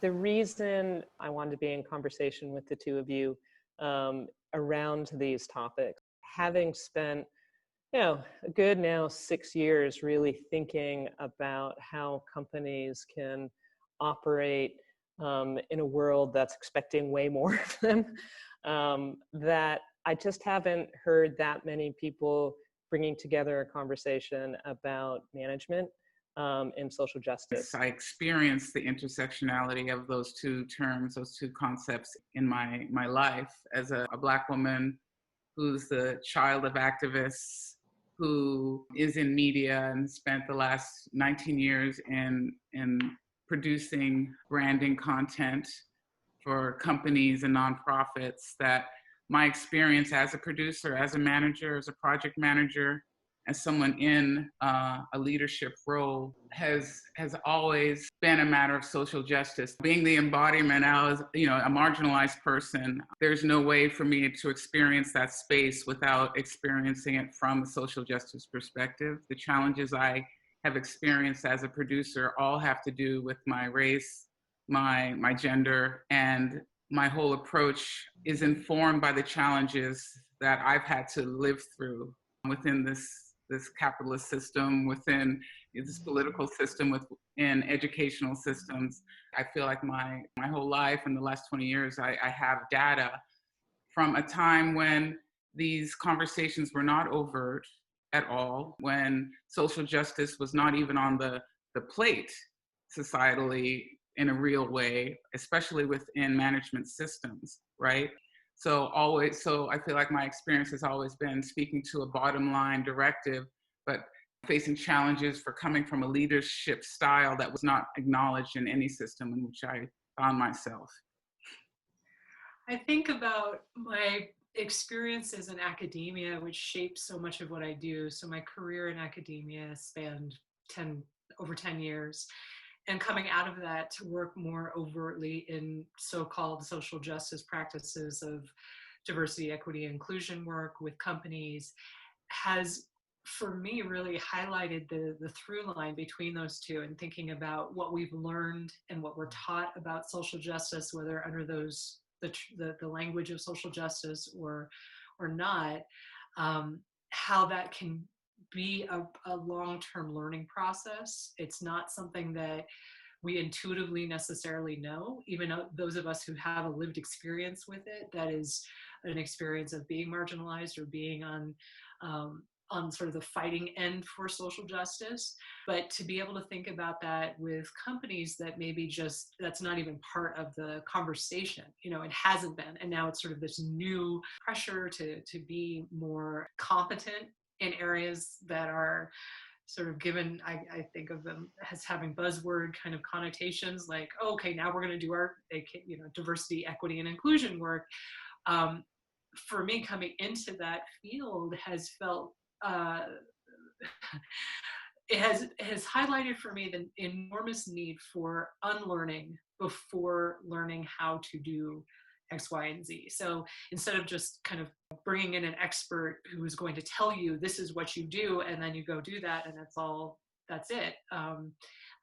The reason I wanted to be in conversation with the two of you around these topics, having spent a good now 6 years really thinking about how companies can operate in a world that's expecting way more of them, that I just haven't heard that many people bringing together a conversation about management and social justice. I experienced the intersectionality of those two terms, those two concepts in my life as a Black woman who's the child of activists, who is in media and spent the last 19 years in producing branding content for companies and nonprofits, that my experience as a producer, as a manager, as a project manager, as someone in a leadership role has always been a matter of social justice. Being the embodiment as a marginalized person, there's no way for me to experience that space without experiencing it from a social justice perspective. The challenges I have experienced as a producer all have to do with my race, my gender, and my whole approach is informed by the challenges that I've had to live through within this capitalist system, within this political system, within educational systems. I feel like my whole life in the last 20 years, I have data from a time when these conversations were not overt at all, when social justice was not even on the plate societally in a real way, especially within management systems, right? So I feel like my experience has always been speaking to a bottom line directive, but facing challenges for coming from a leadership style that was not acknowledged in any system in which I found myself. I think about my experiences in academia, which shapes so much of what I do. So my career in academia spanned over 10 years. And coming out of that to work more overtly in so-called social justice practices of diversity, equity, inclusion work with companies has, for me, really highlighted the through line between those two, and thinking about what we've learned and what we're taught about social justice, whether under the language of social justice or not, how that can be a long-term learning process. It's not something that we intuitively necessarily know, even those of us who have a lived experience with it, that is an experience of being marginalized or being on sort of the fighting end for social justice. But to be able to think about that with companies that maybe that's not even part of the conversation, it hasn't been. And now it's sort of this new pressure to be more competent in areas that are sort of given, I think of them as having buzzword kind of connotations, like, oh, okay, now we're going to do our diversity, equity, and inclusion work. For me, coming into that field has felt, it has highlighted for me the enormous need for unlearning before learning how to do X, Y, and Z. So instead of just kind of bringing in an expert who is going to tell you this is what you do, and then you go do that, and that's it.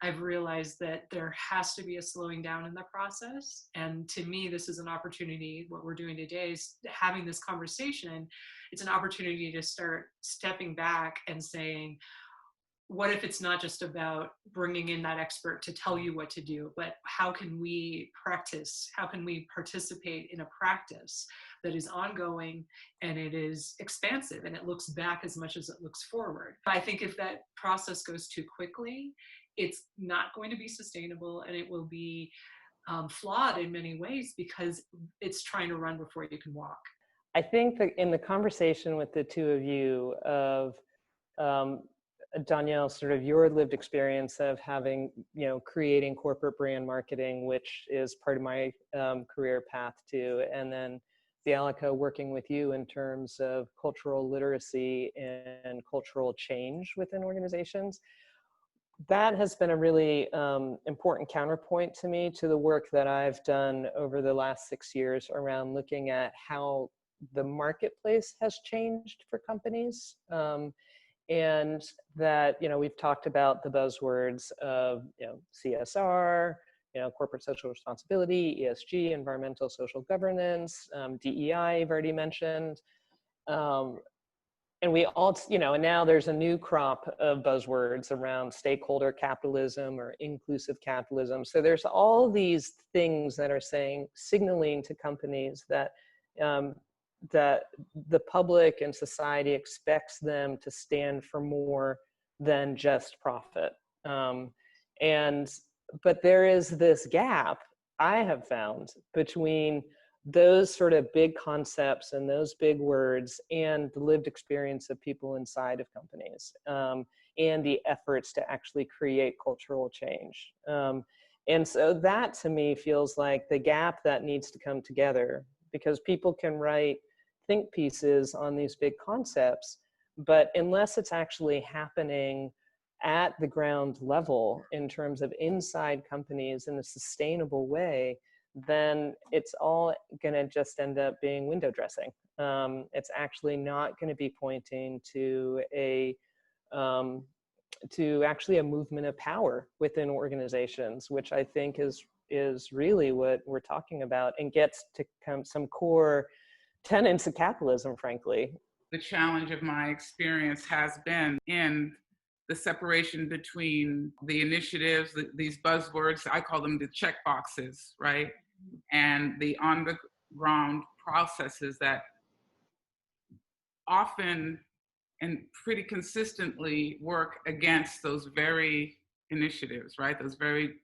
I've realized that there has to be a slowing down in the process. And to me, this is an opportunity. What we're doing today is having this conversation. It's an opportunity to start stepping back and saying, what if it's not just about bringing in that expert to tell you what to do, but how can we practice? How can we participate in a practice that is ongoing and it is expansive and it looks back as much as it looks forward? I think if that process goes too quickly, it's not going to be sustainable, and it will be flawed in many ways because it's trying to run before you can walk. I think that in the conversation with the two of you of Donielle, sort of your lived experience of having, creating corporate brand marketing, which is part of my career path too, and then Béalleka working with you in terms of cultural literacy and cultural change within organizations. That has been a really important counterpoint to me to the work that I've done over the last 6 years around looking at how the marketplace has changed for companies. And that, we've talked about the buzzwords of, CSR, corporate social responsibility, ESG, environmental social governance, DEI, I've already mentioned. And we all, and now there's a new crop of buzzwords around stakeholder capitalism or inclusive capitalism. So there's all these things that are signaling to companies that that the public and society expects them to stand for more than just profit. But there is this gap I have found between those sort of big concepts and those big words and the lived experience of people inside of companies, and the efforts to actually create cultural change. And so that to me feels like the gap that needs to come together, because people can write think pieces on these big concepts, but unless it's actually happening at the ground level in terms of inside companies in a sustainable way, then it's all going to just end up being window dressing. It's actually not going to be pointing to actually a movement of power within organizations, which I think is really what we're talking about, and gets to some core tenets of capitalism, frankly. The challenge of my experience has been in the separation between the initiatives, these buzzwords, I call them the check boxes, right? And the on the ground processes that often and pretty consistently work against those very initiatives, right? Those very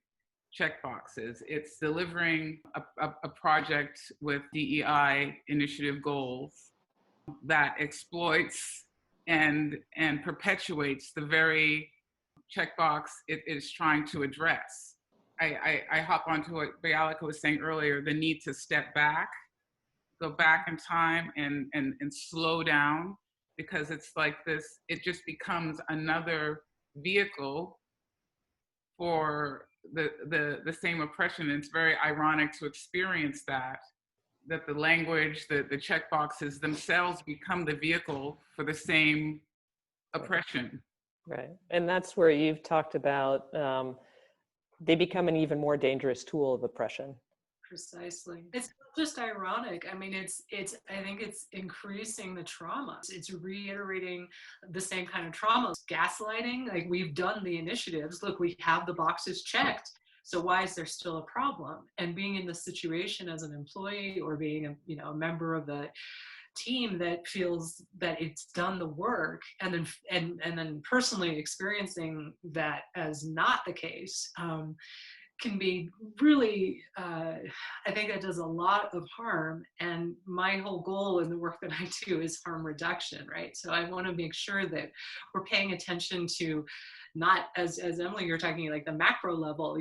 check boxes. It's delivering a project with DEI initiative goals that exploits and perpetuates the very checkbox it is trying to address. I hop onto what Béalleka was saying earlier, the need to step back, go back in time and slow down, because it's like this, it just becomes another vehicle for the same oppression. And it's very ironic to experience that the language, the checkboxes themselves become the vehicle for the same oppression. Right. And that's where you've talked about they become an even more dangerous tool of oppression. Precisely. It's just ironic. I mean, I think it's increasing the trauma. It's reiterating the same kind of trauma. It's gaslighting, like, we've done the initiatives. Look, we have the boxes checked. So why is there still a problem? And being in the situation as an employee, or being a member of the team that feels that it's done the work, and then personally experiencing that as not the case, can be really, I think that does a lot of harm. And my whole goal in the work that I do is harm reduction, right? So I want to make sure that we're paying attention to, not as Emily, you're talking like the macro level,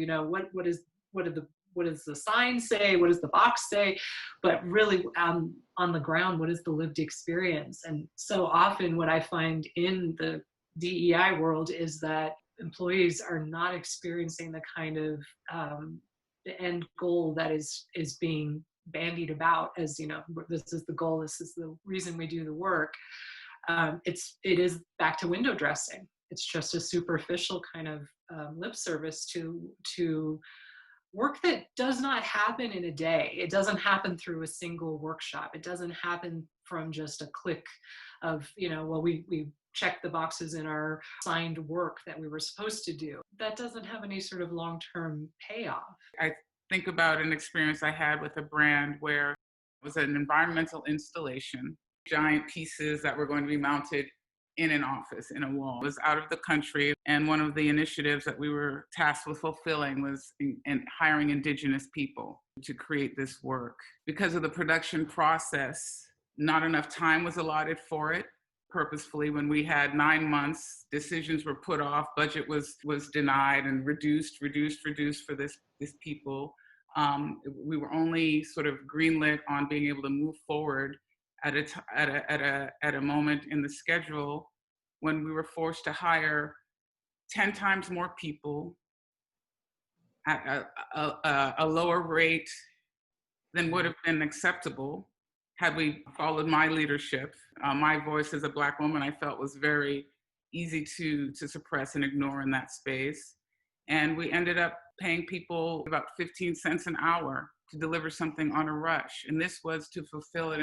what does the sign say? What does the box say? But really on the ground, what is the lived experience? And so often what I find in the DEI world is that employees are not experiencing the kind of the end goal that is being bandied about as, this is the goal, this is the reason we do the work. It is back to window dressing. It's just a superficial kind of lip service to work that does not happen in a day. It doesn't happen through a single workshop. It doesn't happen from just a click of, we checked the boxes in our signed work that we were supposed to do. That doesn't have any sort of long-term payoff. I think about an experience I had with a brand where it was an environmental installation, giant pieces that were going to be mounted in an office, in a wall. It was out of the country, and one of the initiatives that we were tasked with fulfilling was in hiring Indigenous people to create this work. Because of the production process, not enough time was allotted for it. Purposefully, when we had 9 months, decisions were put off, budget was denied and reduced for this people. We were only sort of greenlit on being able to move forward at a moment in the schedule when we were forced to hire 10 times more people at a lower rate than would have been acceptable had we followed my leadership. My voice as a Black woman, I felt, was very easy to suppress and ignore in that space. And we ended up paying people about 15 cents an hour to deliver something on a rush. And this was to fulfill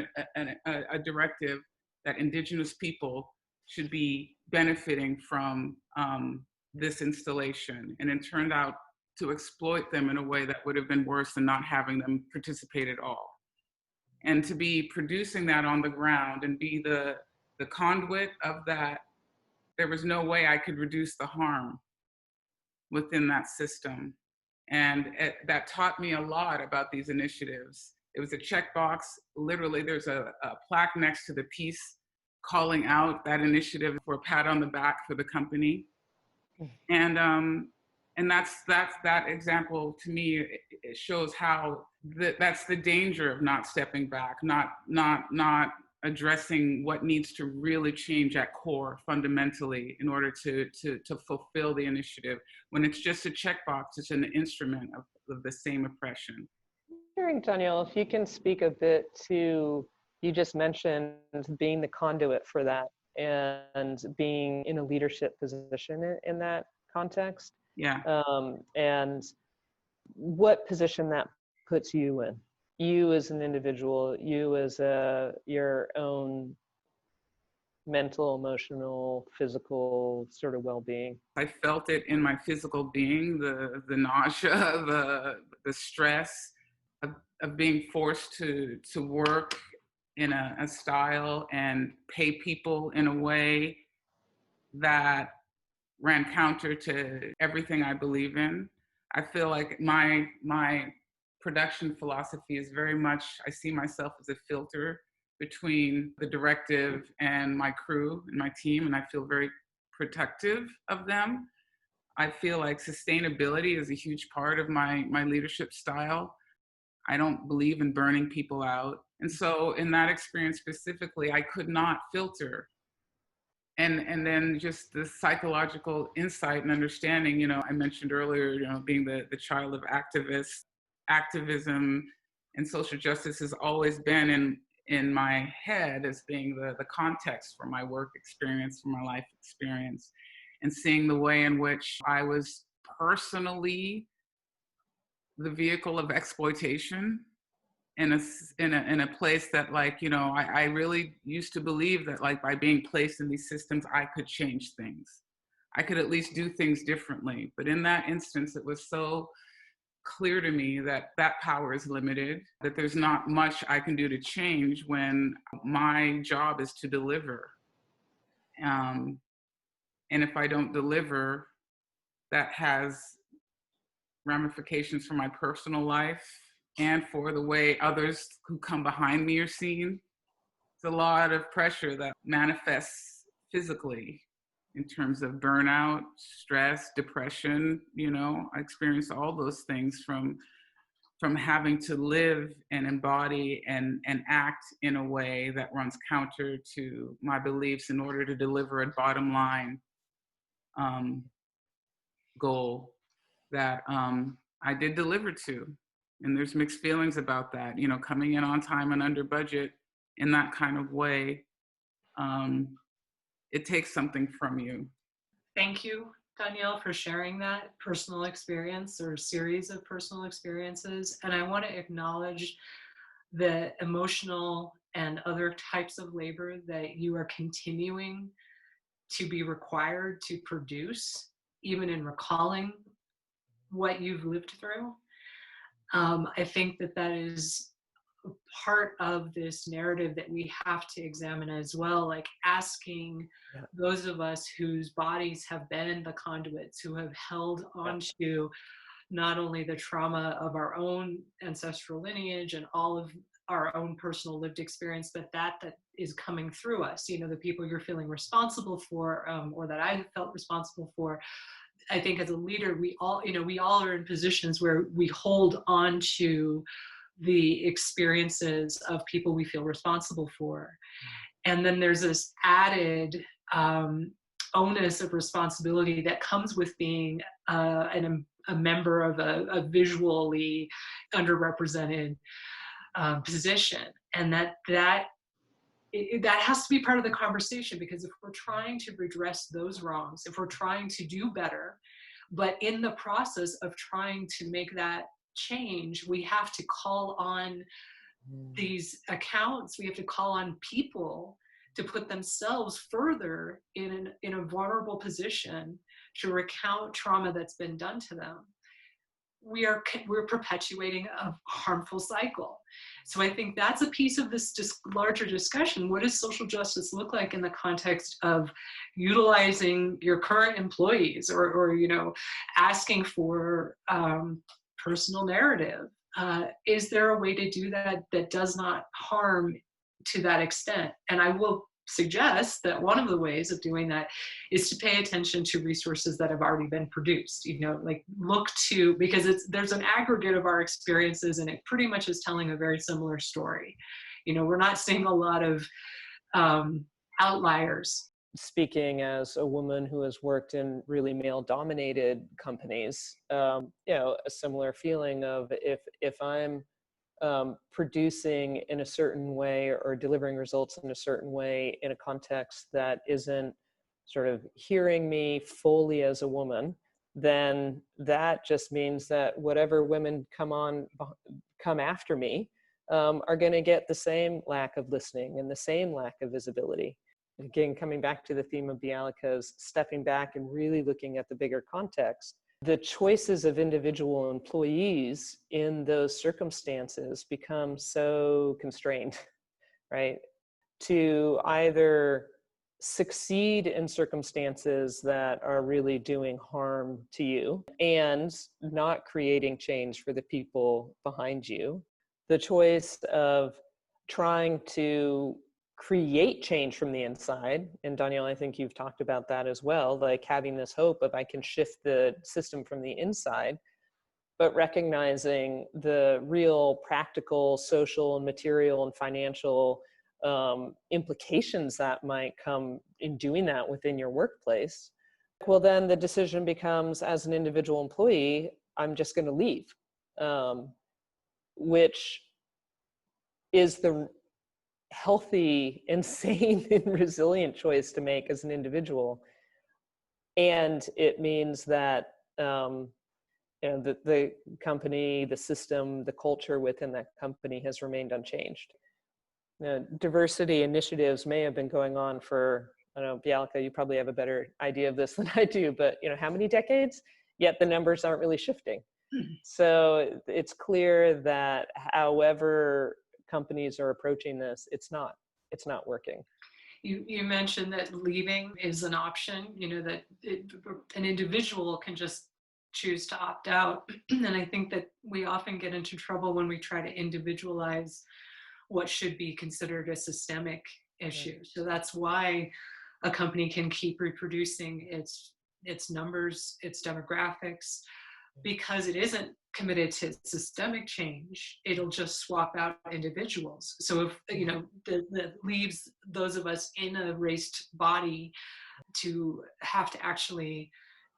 a directive that Indigenous people should be benefiting from this installation. And it turned out to exploit them in a way that would have been worse than not having them participate at all. And to be producing that on the ground and be the conduit of that, there was no way I could reduce the harm within that system. And that taught me a lot about these initiatives. It was a checkbox. Literally, there's a plaque next to the piece calling out that initiative for a pat on the back for the company. And that's that example to me. It shows how that's the danger of not stepping back, not addressing what needs to really change at core fundamentally in order to fulfill the initiative. When it's just a checkbox, it's an instrument of the same oppression. Wondering, Donielle, if you can speak a bit to, you just mentioned being the conduit for that and being in a leadership position in that context. Yeah. And what position that puts you in. You as an individual, you as your own mental, emotional, physical sort of well-being. I felt it in my physical being, the nausea, the stress of being forced to work in a style and pay people in a way that ran counter to everything I believe in. I feel like my production philosophy is very much, I see myself as a filter between the directive and my crew and my team, and I feel very protective of them. I feel like sustainability is a huge part of my leadership style. I don't believe in burning people out. And so in that experience specifically, I could not filter. And then just the psychological insight and understanding, I mentioned earlier, being the child of activists, activism and social justice has always been in my head as being the context for my work experience, for my life experience, and seeing the way in which I was personally the vehicle of exploitation in a place that, I really used to believe that, by being placed in these systems, I could change things. I could at least do things differently. But in that instance, it was so clear to me that power is limited, that there's not much I can do to change when my job is to deliver. And if I don't deliver, that has ramifications for my personal life and for the way others who come behind me are seen. It's a lot of pressure that manifests physically in terms of burnout, stress, depression. I experienced all those things from having to live and embody and act in a way that runs counter to my beliefs in order to deliver a bottom line goal that I did deliver to. And there's mixed feelings about that, coming in on time and under budget in that kind of way. It takes something from you. Thank you, Donielle, for sharing that personal experience or series of personal experiences. And I want to acknowledge the emotional and other types of labor that you are continuing to be required to produce, even in recalling what you've lived through. I think that is part of this narrative that we have to examine as well, asking those of us whose bodies have been the conduits, who have held onto not only the trauma of our own ancestral lineage and all of our own personal lived experience, but that is coming through us, the people you're feeling responsible for, or that I felt responsible for. I think as a leader, we all are in positions where we hold on to the experiences of people we feel responsible for. And then there's this added onus of responsibility that comes with being a member of a visually underrepresented position. And that has to be part of the conversation, because if we're trying to redress those wrongs, if we're trying to do better, But in the process of trying to make that change, we have to call on these accounts, we have to call on people to put themselves further in a vulnerable position to recount trauma that's been done to them. We're perpetuating a harmful cycle. So I think that's a piece of this larger discussion. What does social justice look like in the context of utilizing your current employees, or asking for personal narrative? Is there a way to do that that does not harm to that extent? And I will suggest that one of the ways of doing that is to pay attention to resources that have already been produced. Like look to, because there's an aggregate of our experiences, and it pretty much is telling a very similar story. We're not seeing a lot of outliers. Speaking as a woman who has worked in really male-dominated companies, a similar feeling of if I'm producing in a certain way or delivering results in a certain way in a context that isn't sort of hearing me fully as a woman, then that just means that whatever women come after me are going to get the same lack of listening and the same lack of visibility. Again, coming back to the theme of Béalleka's stepping back and really looking at the bigger context, the choices of individual employees in those circumstances become so constrained, right? To either succeed in circumstances that are really doing harm to you and not creating change for the people behind you. The choice of trying to create change from the inside. And Donielle, I think you've talked about that as well, like having this hope of I can shift the system from the inside, but recognizing the real practical, social, and material and financial implications that might come in doing that within your workplace. Well, then the decision becomes, as an individual employee, I'm just going to leave, which is the healthy and sane and resilient choice to make as an individual. And it means that the company, the system, the culture within that company has remained unchanged. Diversity initiatives may have been going on for, I don't know, Béalleka, you probably have a better idea of this than I do, but how many decades? Yet the numbers aren't really shifting. So it's clear that however companies are approaching this, it's not working. You mentioned that leaving is an option, that an individual can just choose to opt out. And I think that we often get into trouble when we try to individualize what should be considered a systemic issue. Right. So that's why a company can keep reproducing its numbers, its demographics, because it isn't committed to systemic change. It'll just swap out individuals. So if that leaves those of us in a raced body to have to actually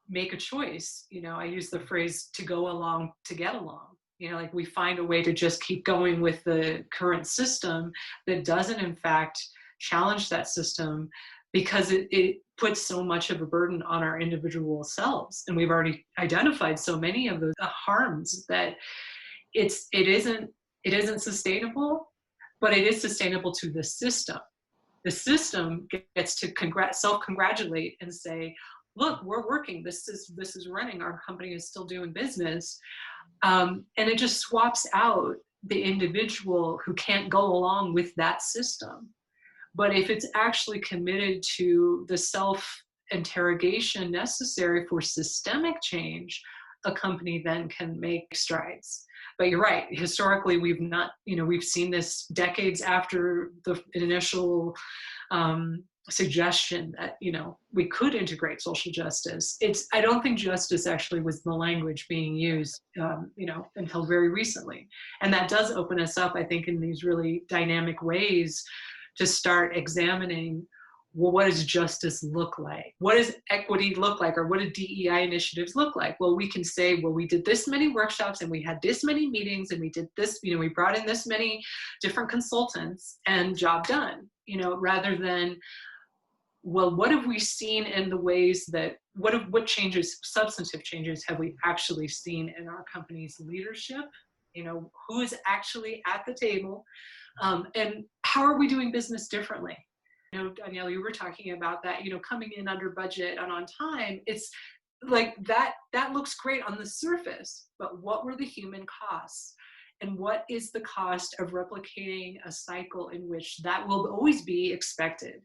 make a choice. I use the phrase to go along to get along. Like we find a way to just keep going with the current system that doesn't in fact challenge that system, because it puts so much of a burden on our individual selves. And we've already identified so many of the harms that it isn't sustainable, but it is sustainable to the system. The system gets to self-congratulate and say, look, we're working, this is running, our company is still doing business. And it just swaps out the individual who can't go along with that system. But if it's actually committed to the self-interrogation necessary for systemic change, a company then can make strides. But you're right, historically we've not, we've seen this decades after the initial suggestion that, we could integrate social justice. I don't think justice actually was the language being used, until very recently. And that does open us up, I think, in these really dynamic ways to start examining, well, what does justice look like? What does equity look like? Or what do DEI initiatives look like? Well, we can say, well, we did this many workshops and we had this many meetings and we did this, we brought in this many different consultants and job done, rather than well, what have we seen in the ways that, what changes, substantive changes have we actually seen in our company's leadership? You know, who is actually at the table, and how are we doing business differently? You know, Donielle, you were talking about that, you know, coming in under budget and on time. It's like that looks great on the surface, but what were the human costs? And what is the cost of replicating a cycle in which that will always be expected?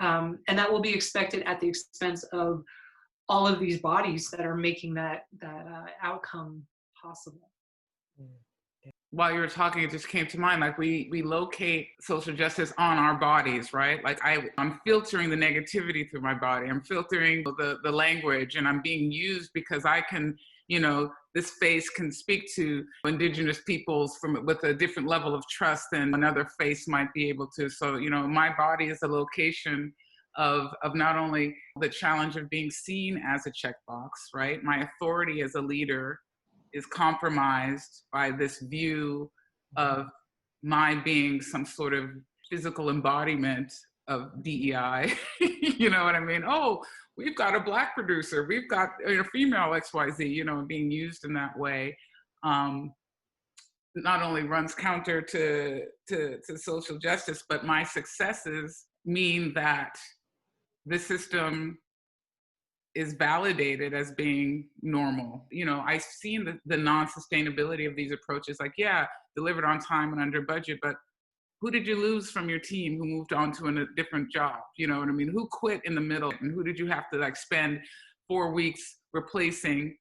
And that will be expected at the expense of all of these bodies that are making that outcome possible. While you were talking, it just came to mind, like we locate social justice on our bodies, right? Like I'm filtering the negativity through my body. I'm filtering the language, and I'm being used because I can, you know, this face can speak to Indigenous peoples with a different level of trust than another face might be able to. So, you know, my body is a location of not only the challenge of being seen as a checkbox, right? My authority as a leader is compromised by this view of my being some sort of physical embodiment of DEI. You know what I mean? Oh, we've got a Black producer, we've got a female XYZ, you know, being used in that way. Not only runs counter to social justice, but my successes mean that the system is validated as being normal. You know, I've seen the non-sustainability of these approaches, like, yeah, delivered on time and under budget, but who did you lose from your team who moved on to a different job? You know what I mean? Who quit in the middle, and who did you have to like spend 4 weeks replacing,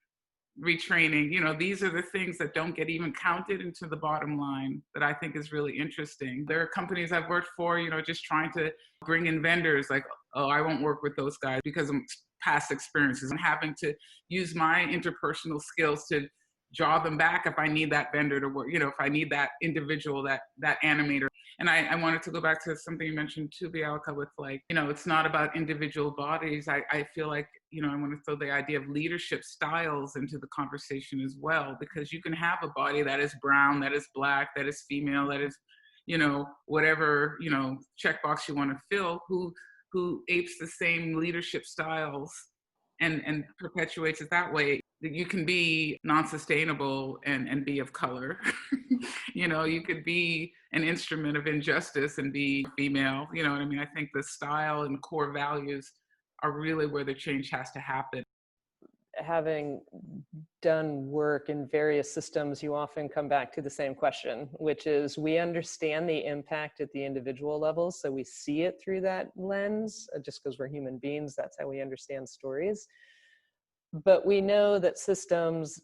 retraining? You know, these are the things that don't get even counted into the bottom line that I think is really interesting. There are companies I've worked for, you know, just trying to bring in vendors like, oh, I won't work with those guys because of past experiences. I'm having to use my interpersonal skills to draw them back if I need that vendor to work, you know, if I need that individual, that animator. And I wanted to go back to something you mentioned too, Béalleka, with like, you know, it's not about individual bodies. I feel like, you know, I want to throw the idea of leadership styles into the conversation as well, because you can have a body that is brown, that is Black, that is female, that is, you know, whatever, you know, checkbox you want to fill, who apes the same leadership styles and perpetuates it that way. You can be non-sustainable and be of color. You know, you could be an instrument of injustice and be female. You know what I mean? I think the style and core values are really where the change has to happen. Having done work in various systems, you often come back to the same question, which is we understand the impact at the individual level. So we see it through that lens, just because we're human beings, that's how we understand stories. But we know that systems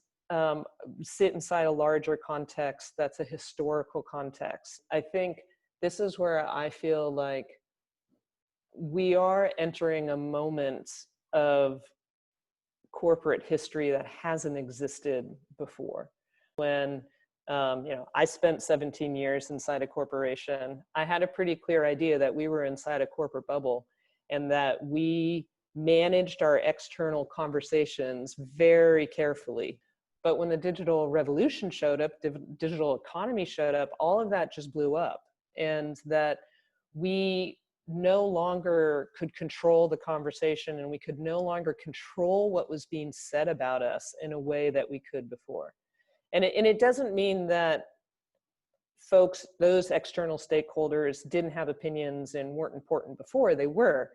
sit inside a larger context that's a historical context. I think this is where I feel like we are entering a moment of corporate history that hasn't existed before. When you know, I spent 17 years inside a corporation, I had a pretty clear idea that we were inside a corporate bubble and that we managed our external conversations very carefully. But when the digital revolution showed up, digital economy showed up, all of that just blew up. And that we no longer could control the conversation, and we could no longer control what was being said about us in a way that we could before. And it doesn't mean that folks, those external stakeholders, didn't have opinions and weren't important before. They were.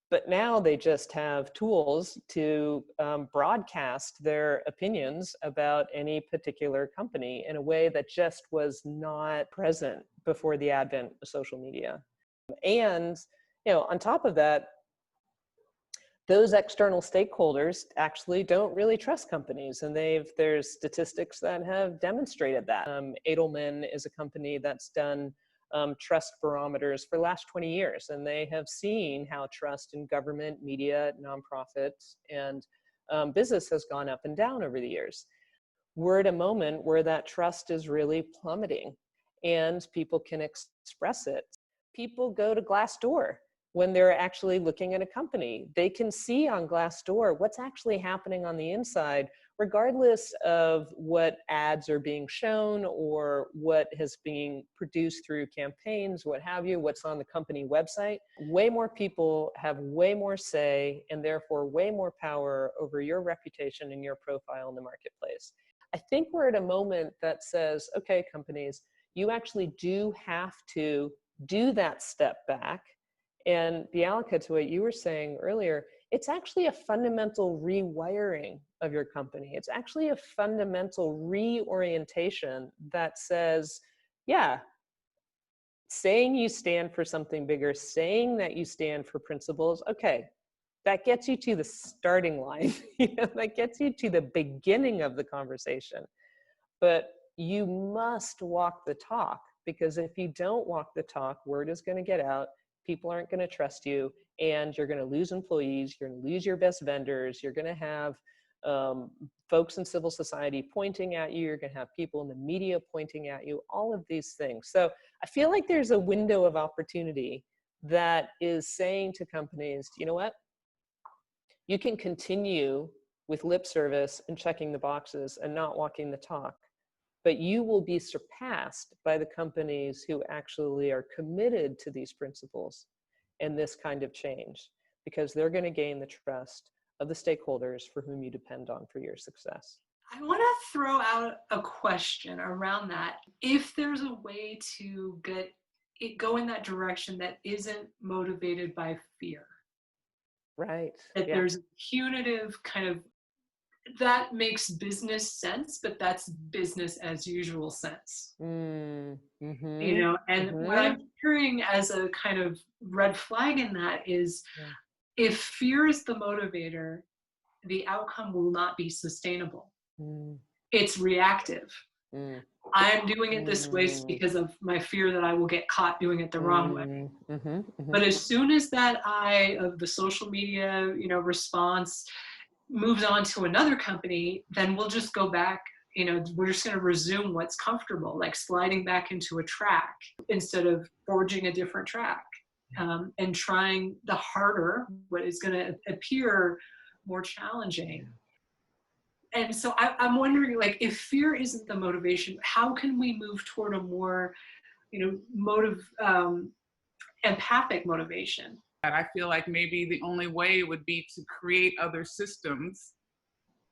But now they just have tools to broadcast their opinions about any particular company in a way that just was not present before the advent of social media. And, you know, on top of that, those external stakeholders actually don't really trust companies, and there's statistics that have demonstrated that. Edelman is a company that's done trust barometers for the last 20 years, and they have seen how trust in government, media, nonprofits, and business has gone up and down over the years. We're at a moment where that trust is really plummeting, and people can express it. People go to Glassdoor, when they're actually looking at a company. They can see on Glassdoor what's actually happening on the inside, regardless of what ads are being shown or what has been produced through campaigns, what have you, what's on the company website. Way more people have way more say and therefore way more power over your reputation and your profile in the marketplace. I think we're at a moment that says, okay, companies, you actually do have to do that step back. And Béalleka, to what you were saying earlier, it's actually a fundamental rewiring of your company. It's actually a fundamental reorientation that says, yeah, saying you stand for something bigger, saying that you stand for principles, okay, that gets you to the starting line. That gets you to the beginning of the conversation. But you must walk the talk, because if you don't walk the talk, word is going to get out. People aren't going to trust you, and you're going to lose employees. You're going to lose your best vendors. You're going to have folks in civil society pointing at you. You're going to have people in the media pointing at you, all of these things. So I feel like there's a window of opportunity that is saying to companies, you know what? You can continue with lip service and checking the boxes and not walking the talk, but you will be surpassed by the companies who actually are committed to these principles and this kind of change, because they're going to gain the trust of the stakeholders for whom you depend on for your success. I want to throw out a question around that. If there's a way to get it go in that direction that isn't motivated by fear, right? That yeah. There's a punitive kind of, that makes business sense, but that's business as usual sense. Mm-hmm. You know, and what I'm hearing as a kind of red flag in that is, if fear is the motivator, the outcome will not be sustainable. It's reactive. I'm doing it this way because of my fear that I will get caught doing it the wrong way. But as soon as that eye of the social media, you know, response moves on to another company, then we'll just go back, you know, we're just going to resume what's comfortable, like sliding back into a track instead of forging a different track, and trying the harder, what is going to appear more challenging. And so I'm wondering, like, if fear isn't the motivation, how can we move toward a more, you know, empathic motivation? And I feel like maybe the only way would be to create other systems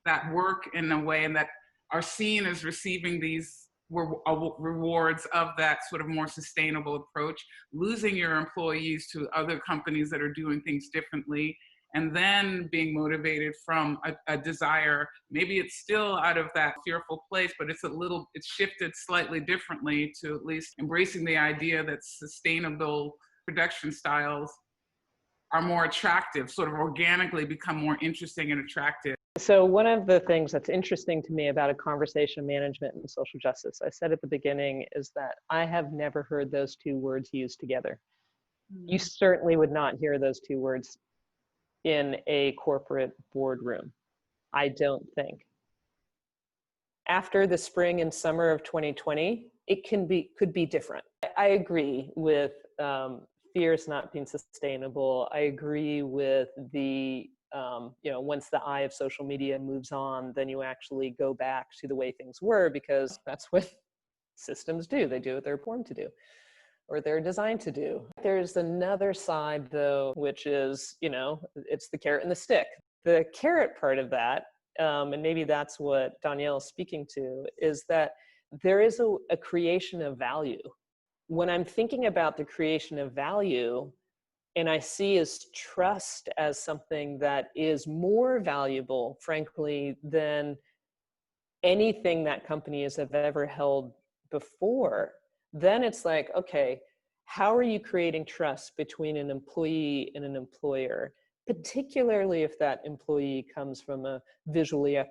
that work in a way and that are seen as receiving these rewards of that sort of more sustainable approach, losing your employees to other companies that are doing things differently, and then being motivated from a desire. Maybe it's still out of that fearful place, but it's shifted slightly differently to at least embracing the idea that sustainable production styles are more attractive, sort of organically become more interesting and attractive. So one of the things that's interesting to me about a conversation management and social justice, I said at the beginning, is that I have never heard those two words used together. You certainly would not hear those two words in a corporate boardroom, I don't think. After the spring and summer of 2020, it could be different. I agree with fears not being sustainable. I agree with the, you know, once the eye of social media moves on, then you actually go back to the way things were, because that's what systems do. They do what they're born to do, or they're designed to do. There's another side, though, which is, you know, it's the carrot and the stick. The carrot part of that, and maybe that's what Donielle is speaking to, is that there is a creation of value. When I'm thinking about the creation of value, and I see as trust as something that is more valuable, frankly, than anything that companies have ever held before, then it's like, okay, how are you creating trust between an employee and an employer, particularly if that employee comes from a visually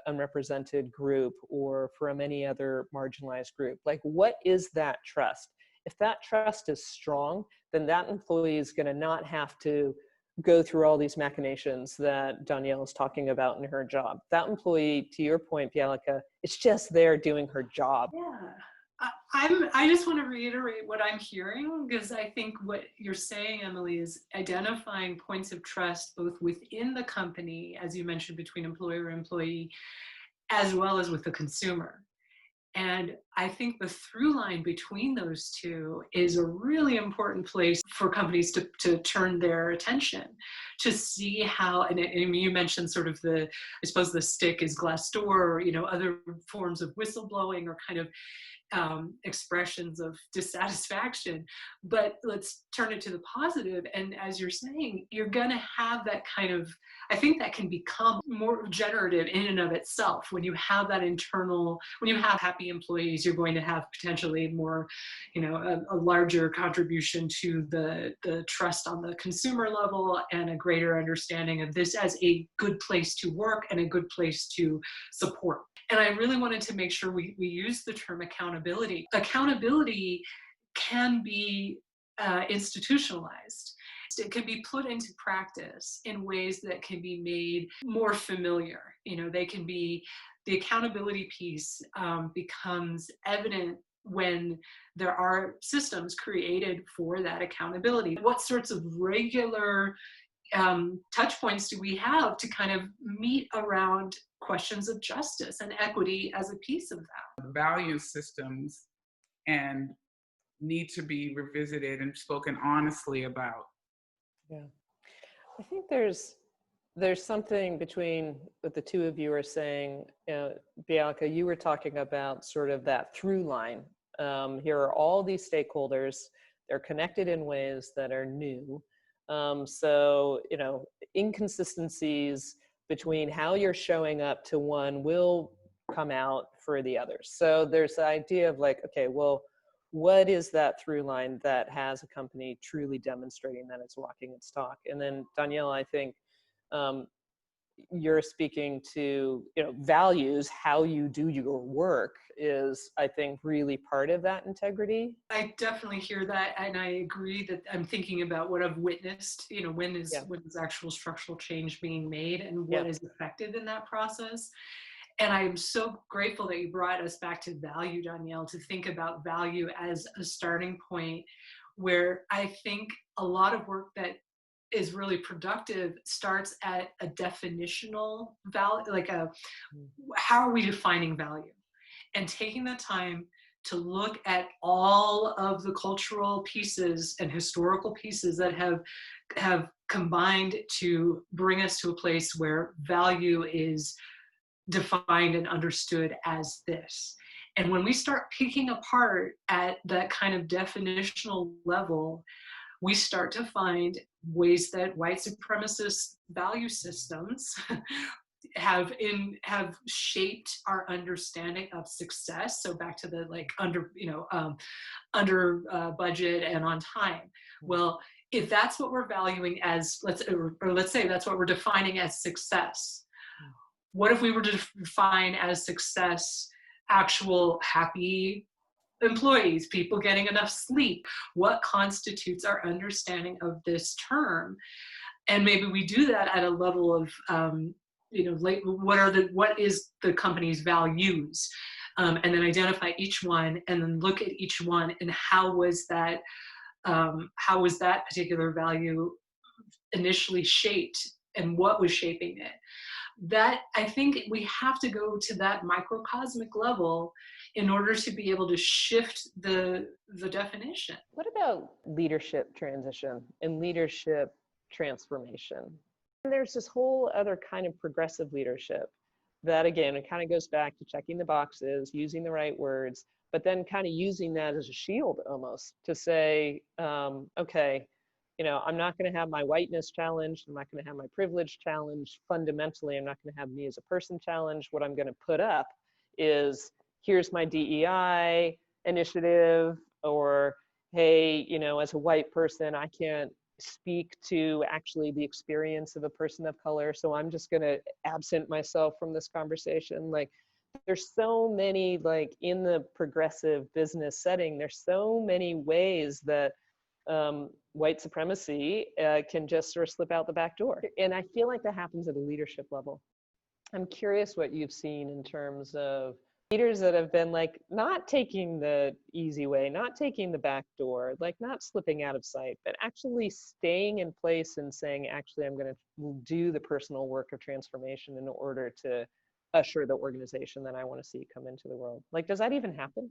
unrepresented group or from any other marginalized group? Like, what is that trust? If that trust is strong, then that employee is going to not have to go through all these machinations that Donielle is talking about in her job. That employee, to your point, Béalleka, it's just there doing her job. Yeah. I just want to reiterate what I'm hearing, because I think what you're saying, Emily, is identifying points of trust both within the company, as you mentioned, between employer and employee, as well as with the consumer. And I think the through line between those two is a really important place for companies to turn their attention, to see how, and you mentioned sort of I suppose the stick is Glassdoor, or, other forms of whistleblowing or kind of expressions of dissatisfaction, but let's turn it to the positive. And as you're saying, you're going to have that kind of, I think that can become more generative in and of itself. When you have that when you have happy employees, you're going to have potentially more, a larger contribution to the trust on the consumer level, and a greater understanding of this as a good place to work and a good place to support. And I really wanted to make sure we use the term accountability. Accountability can be institutionalized. It can be put into practice in ways that can be made more familiar. The accountability piece becomes evident when there are systems created for that accountability. What sorts of regular touch points do we have to kind of meet around questions of justice and equity as a piece of that? Value systems and need to be revisited and spoken honestly about. Yeah, I think there's something between what the two of you are saying. Béalleka, you were talking about sort of that through line. Here are all these stakeholders. They're connected in ways that are new. So, inconsistencies between how you're showing up to one will come out for the others. So there's the idea of like, okay, well, what is that through line that has a company truly demonstrating that it's walking its talk? And then Donielle, I think you're speaking to, values, how you do your work is, I think, really part of that integrity. I definitely hear that. And I agree that I'm thinking about what I've witnessed, when is actual structural change being made and what is effective in that process. And I'm so grateful that you brought us back to value, Donielle, to think about value as a starting point, where I think a lot of work that is really productive starts at a definitional value, how are we defining value? And taking the time to look at all of the cultural pieces and historical pieces that have combined to bring us to a place where value is defined and understood as this. And when we start picking apart at that kind of definitional level, we start to find ways that white supremacist value systems have shaped our understanding of success. So back to the under budget and on time. Well, if that's what we're valuing as, let's say that's what we're defining as success. What if we were to define as success actual happy employees, people getting enough sleep? What constitutes our understanding of this term? And maybe we do that at a level of, what is the company's values? And then identify each one, and then look at each one and how was that particular value initially shaped, and what was shaping it? That, I think we have to go to that microcosmic level in order to be able to shift the definition. What about leadership transition and leadership transformation? And there's this whole other kind of progressive leadership that, again, it kind of goes back to checking the boxes, using the right words, but then kind of using that as a shield almost to say, okay, I'm not going to have my whiteness challenged. I'm not going to have my privilege challenged. Fundamentally, I'm not going to have me as a person challenged. What I'm going to put up is, here's my DEI initiative, or, hey, as a white person, I can't speak to actually the experience of a person of color, so I'm just going to absent myself from this conversation. Like, there's so many, like, in the progressive business setting, there's so many ways that white supremacy can just sort of slip out the back door. And I feel like that happens at a leadership level. I'm curious what you've seen in terms of leaders that have been like not taking the easy way, not taking the back door, like not slipping out of sight, but actually staying in place and saying, actually, I'm going to do the personal work of transformation in order to usher the organization that I want to see come into the world. Like, does that even happen?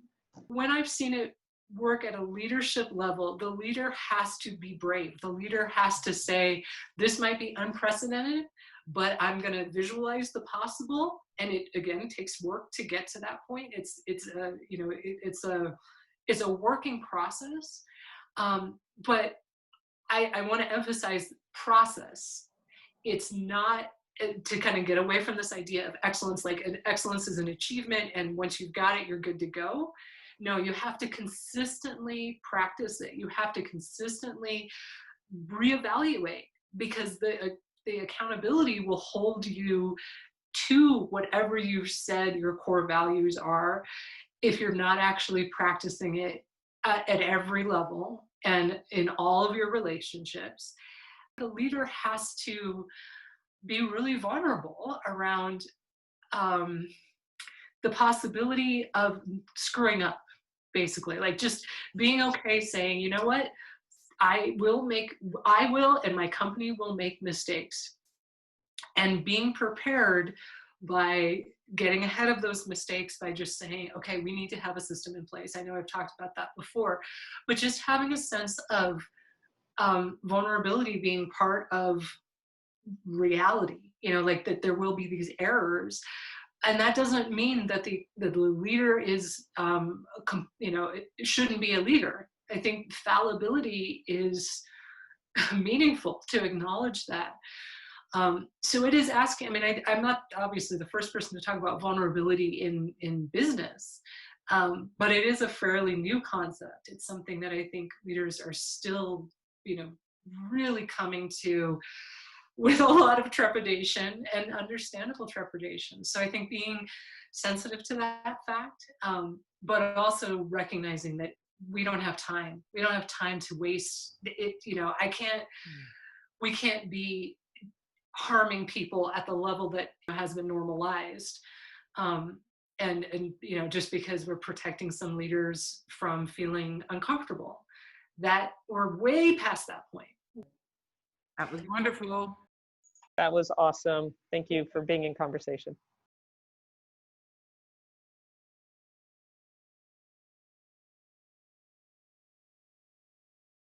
When I've seen it work at a leadership level, the leader has to be brave. The leader has to say, this might be unprecedented, but I'm going to visualize the possible. And it, again, takes work to get to that point. It's a working process. But I want to emphasize process. It's not to kind of get away from this idea of excellence, like excellence is an achievement, and once you've got it, you're good to go. No, you have to consistently practice it. You have to consistently reevaluate, because the accountability will hold you to whatever you've said your core values are if you're not actually practicing it at every level and in all of your relationships. The leader has to be really vulnerable around the possibility of screwing up, basically. Like just being okay saying, you know what, I will and my company will make mistakes. And being prepared by getting ahead of those mistakes by just saying, okay, we need to have a system in place. I know I've talked about that before, but just having a sense of vulnerability being part of reality, like that there will be these errors. And that doesn't mean that the leader is, it shouldn't be a leader. I think fallibility is meaningful to acknowledge that. So it is asking, I'm not obviously the first person to talk about vulnerability in business, but it is a fairly new concept. It's something that I think leaders are still, really coming to with a lot of trepidation, and understandable trepidation. So I think being sensitive to that fact, but also recognizing that we don't have time. We don't have time to waste it. We can't be harming people at the level that has been normalized. And just because we're protecting some leaders from feeling uncomfortable, that we're way past that point. That was wonderful. That was awesome. Thank you for being in conversation.